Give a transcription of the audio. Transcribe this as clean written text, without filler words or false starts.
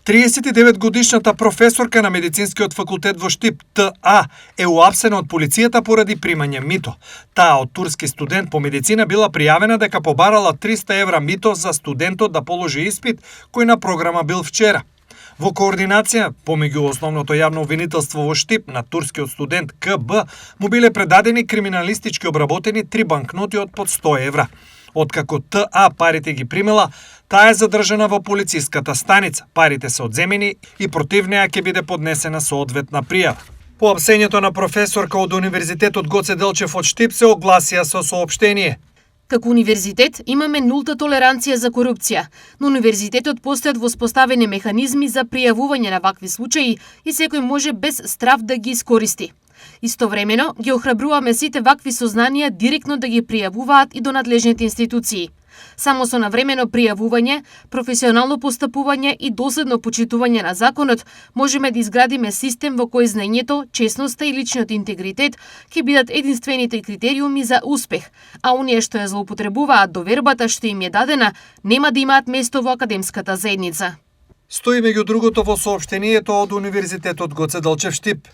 39-годишната професорка на медицинскиот факултет во Штип, ТА, е уапсена од полицијата поради примање мито. Таа од турски студент по медицина била пријавена дека побарала 300 евра мито за студентот да положи испит кој на програма бил вчера. Во координација помеѓу основното јавно обвинителство во Штип на турскиот студент КБ му биле предадени криминалистички обработени 3 банкноти од под 100 евра. Откако ТА парите ги примела, таа е задржана во полициската станица. Парите се одземени и против неа ќе биде поднесена соодветна пријава. По апсењето на професорка од Универзитетот Гоце Делчев од Штип се огласија со соопштение. Како универзитет имаме нулта толеранција за корупција. На универзитетот постојат воспоставени механизми за пријавување на вакви случаи и секој може без страв да ги искористи. Истовремено ги охрабруваме сите вакви сознанија директно да ги пријавуваат и до надлежните институции. Само со навремено пријавување, професионално постапување и доследно почитување на законот можеме да изградиме систем во кој знаењето, честноста и личниот интегритет ќе бидат единствените критериуми за успех, а оние што ја злоупотребуваат довербата што им е дадена, нема да имаат место во академската заедница. Стои меѓу другото во соопштението од Универзитетот Гоце Делчев Штип.